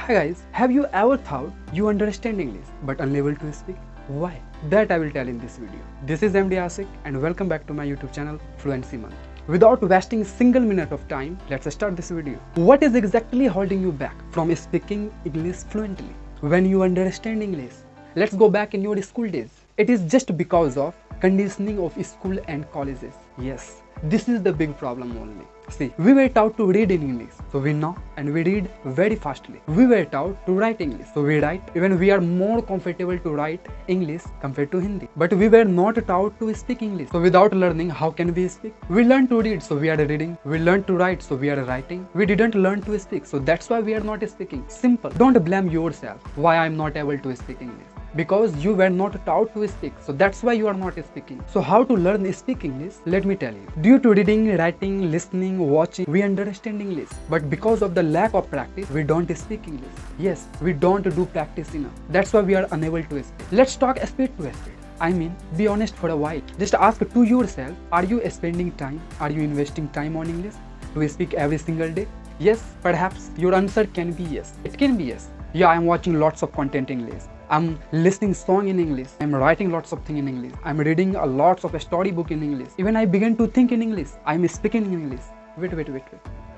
Hi guys, have you ever thought you understand English but unable to speak? Why? That I will tell in this video. This is MD Asik and welcome back to my YouTube channel Fluency Month. Without wasting a single minute of time, let's start this video. What is exactly holding you back from speaking English fluently? When you understand English, let's go back in your school days. It is just because of conditioning of school and colleges. Yes, this is the big problem only. See, we were taught to read in English, so we know and we read very fastly. We were taught to write English, so we write. Even we are more comfortable to write English compared to Hindi. But we were not taught to speak English. So without learning, how can we speak? We learn to read, so we are reading. We learn to write, so we are writing. We didn't learn to speak, so that's why we are not speaking. Simple. Don't blame yourself why I'm not able to speak English. Because you were not taught to speak, so that's why you are not speaking. So how to learn speak English? Let me tell you. Due to reading, writing, listening, watching, we understand English. But because of the lack of practice, we don't speak English. Yes, we don't do practice enough. That's why we are unable to speak. Let's talk speed to speed. I mean, be honest for a while. Just ask to yourself, are you spending time? Are you investing time on English to speak every single day? Yes, perhaps your answer can be yes. It can be yes. Yeah, I'm watching lots of content in English. I'm listening song in English. I'm writing lots of things in English. I'm reading a lots of storybook in English. Even I begin to think in English. I'm speaking in English. Wait.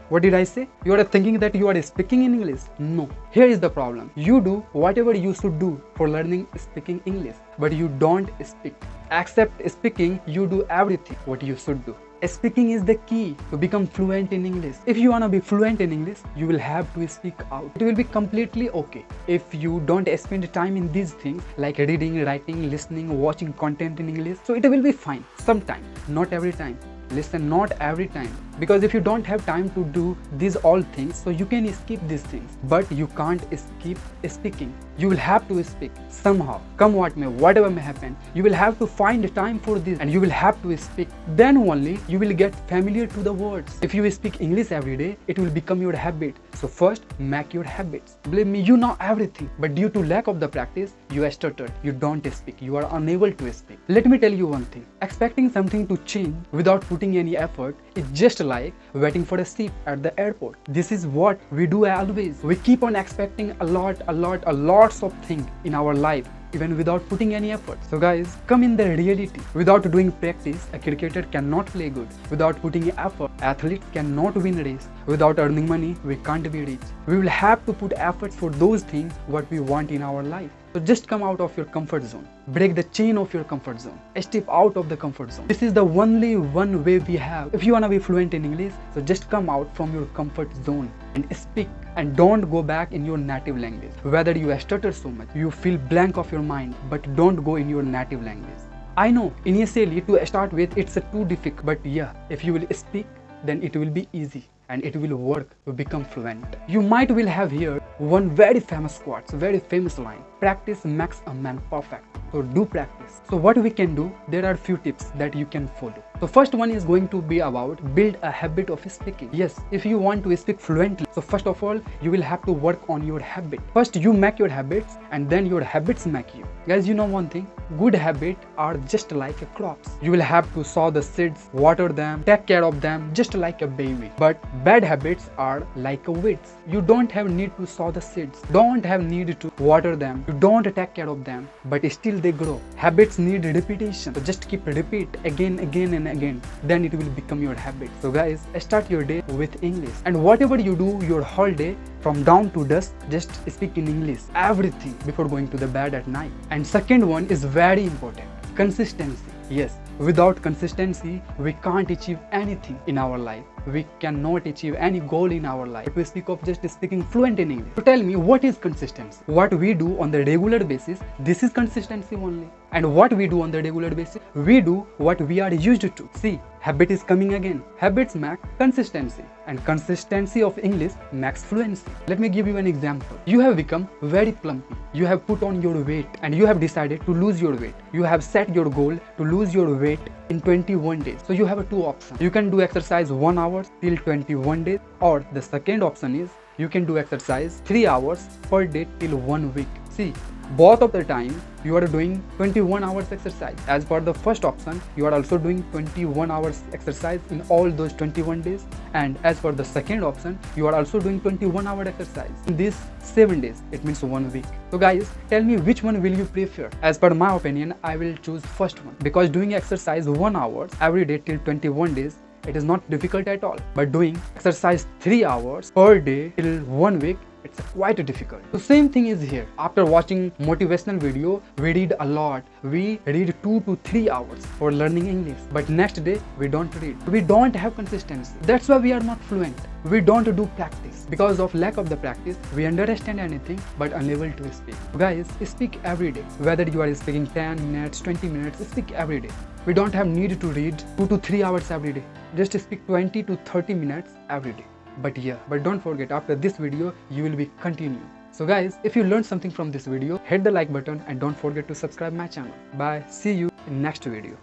What did I say? You are thinking that you are speaking in English? No. Here is the problem. You do whatever you should do for learning speaking English, but you don't speak. Except speaking, you do everything what you should do. Speaking is the key to become fluent in English. If you wanna be fluent in English, you will have to speak out. It will be completely okay if you don't spend time in these things like reading, writing, listening, watching content in English. So it will be fine sometimes, not every time. Listen, not every time, because if you don't have time to do these all things, so you can skip these things, but you can't skip speaking. You will have to speak somehow, come what may, whatever may happen. You will have to find time for this and you will have to speak. Then only you will get familiar to the words. If you speak English every day, it will become your habit. So first, make your habits. Believe me, you know everything, but due to lack of the practice, you stuttered, you don't speak, you are unable to speak. Let me tell you one thing, expecting something to change without putting any effort is just like waiting for a seat at the airport. This is what we do always. We keep on expecting a lots of things in our life, even without putting any effort. So guys, come in the reality. Without doing practice, a cricketer cannot play good. Without putting effort, athletes cannot win race. Without earning money, we can't be rich. We will have to put efforts for those things what we want in our life. So just come out of your comfort zone. Break the chain of your comfort zone. Step out of the comfort zone. This is the only one way we have. If you wanna be fluent in English, so just come out from your comfort zone and speak. And don't go back in your native language. Whether you stutter so much, you feel blank of your mind, but don't go in your native language. I know initially to start with it's too difficult, but yeah, if you will speak, then it will be easy and it will work to become fluent. You might will have here one very famous quote, very famous line. Practice makes a man perfect. So do practice. So what we can do, there are few tips that you can follow. So first one is going to be about build a habit of speaking. Yes, if you want to speak fluently, so first of all, you will have to work on your habit. First you make your habits and then your habits make you. Guys, you know one thing, good habits are just like crops. You will have to sow the seeds, water them, take care of them just like a baby. But bad habits are like weeds. You don't have need to sow the seeds, don't have need to water them, you don't take care of them, but still they grow. Habits need repetition, so just keep repeat again and again, then it will become your habit. So guys, start your day with English, and whatever you do your whole day from dawn to dusk, just speak in English, everything before going to the bed at night. And second one is very important, consistency. Yes, without consistency, we can't achieve anything in our life. We cannot achieve any goal in our life. We speak of just speaking fluent in English. So tell me, what is consistency? What we do on the regular basis, this is consistency only. And what we do on the regular basis, we do what we are used to. See, habit is coming again. Habits make consistency, and consistency of English makes fluency. Let me give you an example. You have become very plumpy. You have put on your weight and you have decided to lose your weight. You have set your goal to lose your weight in 21 days. So you have two options. You can do exercise 1 hour till 21 days, or the second option is you can do exercise 3 hours per day till 1 week. See, both of the time you are doing 21 hours exercise. As per the first option, you are also doing 21 hours exercise in all those 21 days, and as per the second option, you are also doing 21 hour exercise in these 7 days. It means 1 week. So guys, tell me which one will you prefer? As per my opinion, I will choose first one, because doing exercise 1 hour every day till 21 days, it is not difficult at all. But doing exercise 3 hours per day till 1 week, it's quite difficult. So same thing is here. After watching motivational video, we read a lot. We read 2 to 3 hours for learning English. But next day, we don't read. We don't have consistency. That's why we are not fluent. We don't do practice. Because of lack of the practice, we understand anything but unable to speak. Guys, speak every day. Whether you are speaking 10 minutes, 20 minutes, speak every day. We don't have need to read 2 to 3 hours every day. Just speak 20 to 30 minutes every day. But don't forget, after this video, you will be continuing. So guys, if you learned something from this video, hit the like button and don't forget to subscribe my channel. Bye. See you in next video.